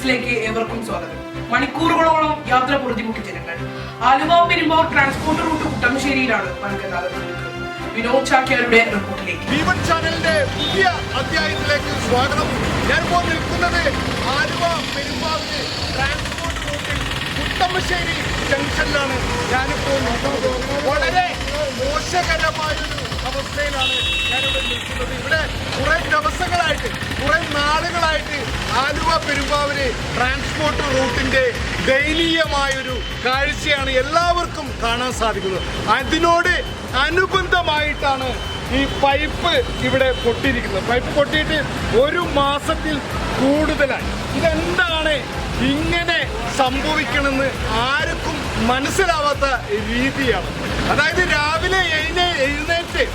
ന്യൂസിലേക്ക് ഏവർക്കും സ്വാഗതം. മണിക്കൂറുകളോളം യാത്ര പൊറുതിമുട്ടി ജനങ്ങൾ. ആലുവ പെരുമ്പാവൂർ ട്രാൻസ്പോർട്ട് റൂട്ട് കുട്ടമശ്ശേരിയിലാണ് വൻഗതാഗതം. വിനോദ് ചാക്യാരുടെ റിപ്പോർട്ടിലേക്ക്. ജീവൻ ചാനലിന്റെ പുതിയ അധ്യായത്തിലേക്ക് സ്വാഗതം. ഞാനിപ്പോൾ നിൽക്കുന്നത് ആലുവ പെരുമ്പാവൂർ ട്രാൻസ്പോർട്ട് റൂട്ടിൽ കുട്ടമശ്ശേരി ജംഗ്ഷനിലാണ്. ഞാനിപ്പോൾ നിൽക്കുന്നത് വളരെ മോശകരമായൊരു അവസ്ഥയിലാണ് ഞാനിവിടെ നിൽക്കുന്നത്. ഇവിടെ കുറെ ദിവസങ്ങളായിട്ട്, കുറെ നാളുകളായിട്ട് ആലുവ പെരുമ്പാവൂര് ട്രാൻസ്പോർട്ട് റൂട്ടിന്റെ ദയനീയമായൊരു കാഴ്ചയാണ് എല്ലാവർക്കും കാണാൻ സാധിക്കുന്നത്. അതിനോട് അനുബന്ധമായിട്ടാണ് ഈ പൈപ്പ് ഇവിടെ പൊട്ടിയിരിക്കുന്നത്. പൈപ്പ് പൊട്ടിയിട്ട് ഒരു മാസത്തിൽ കൂടുതലായി. ഇതെന്താണ് ഇങ്ങനെ സംഭവിക്കണമെന്ന് ആർക്കും മനസ്സിലാവാത്ത രീതിയാണ്. അതായത് രാവിലെ എഴുന്നേറ്റ്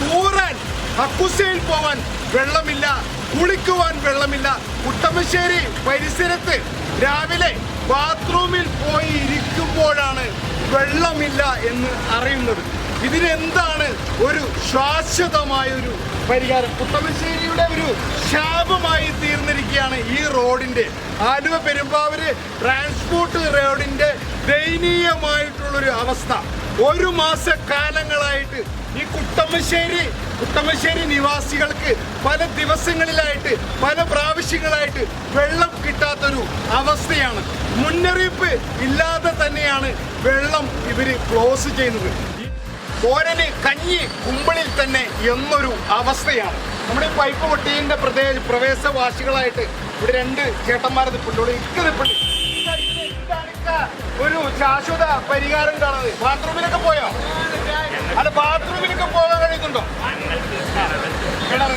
കൂറാൻ കക്കൂസയിൽ പോവാൻ വെള്ളമില്ല, കുളിക്കുവാൻ വെള്ളമില്ല. കുട്ടമശ്ശേരി പരിസരത്ത് രാവിലെ ബാത്റൂമിൽ പോയി ഇരിക്കുമ്പോഴാണ് വെള്ളമില്ല എന്ന് അറിയുന്നത്. ഇതിനെന്താണ് ഒരു ശാശ്വതമായൊരു പരിഹാരം? കുട്ടമശ്ശേരിയുടെ ഒരു ശാപമായി തീർന്നിരിക്കുകയാണ് ഈ റോഡിന്റെ, ആലുവ പെരുമ്പാവൂര് ട്രാൻസ്പോർട്ട് റോഡിന്റെ ദയനീയമായിട്ടുള്ളൊരു അവസ്ഥ. ഒരു മാസക്കാലങ്ങളായിട്ട് ഈ കുട്ടമശ്ശേരി നിവാസികൾക്ക് പല ദിവസങ്ങളിലായിട്ട്, പല പ്രാവശ്യങ്ങളായിട്ട് വെള്ളം കിട്ടാത്തൊരു അവസ്ഥയാണ്. മുന്നറിയിപ്പ് ഇല്ലാതെ തന്നെയാണ് വെള്ളം ഇവര് ക്ലോസ് ചെയ്യുന്നത്. കോരന് കഞ്ഞി കുമ്പളിൽ തന്നെ എന്നൊരു അവസ്ഥയാണ്. നമ്മുടെ ഈ പൈപ്പ് പൊട്ടിയതിന്റെ പ്രവേശവാസികളായിട്ട് ഇവിടെ രണ്ട് ചേട്ടന്മാരെ നിൽപ്പുണ്ട്. ഒരു ശാശ്വത പരിഹാരം കാണുന്നത്. ബാത്റൂമിലൊക്കെ പോയോ? അല്ല, ബാത്റൂമിലൊക്കെ പോകാൻ കഴിയുന്നുണ്ടോ? കിണറാണ്.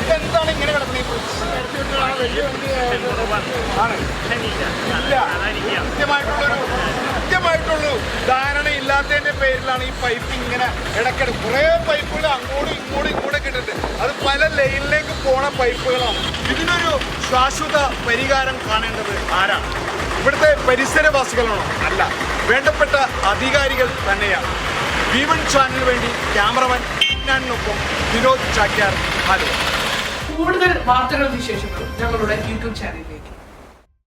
ഇതെന്താണ് ഇങ്ങനെ കിടക്കുന്നത്? കൃത്യമായിട്ടുള്ളൊരു ധാരണ ഇല്ലാത്തതിന്റെ പേരിലാണ് ഈ പൈപ്പ് ഇങ്ങനെ ഇടയ്ക്കിടയ്ക്ക് കുറെ പൈപ്പുകൾ അങ്ങോട്ടും ഇങ്ങോട്ടും കിട്ടുന്നുണ്ട്. അത് പല ലൈനിലേക്ക് പോണ പൈപ്പുകളാണ്. ഇതിനൊരു ശാശ്വത പരിഹാരം കാണേണ്ടത് ആരാണ്? ഇവിടുത്തെ പരിസരവാസികളാണോ? അല്ല, വേണ്ടപ്പെട്ട അധികാരികൾ തന്നെയാണ്. ജീവൻ ചാനലിന് വേണ്ടി ക്യാമറമാൻ ഞാനൊപ്പം വിനോദ് ചാക്യാർ, ആലുവ. കൂടുതൽ വാർത്തകളും വിശേഷങ്ങളും ഞങ്ങളുടെ യൂട്യൂബ് ചാനലിലേക്ക്.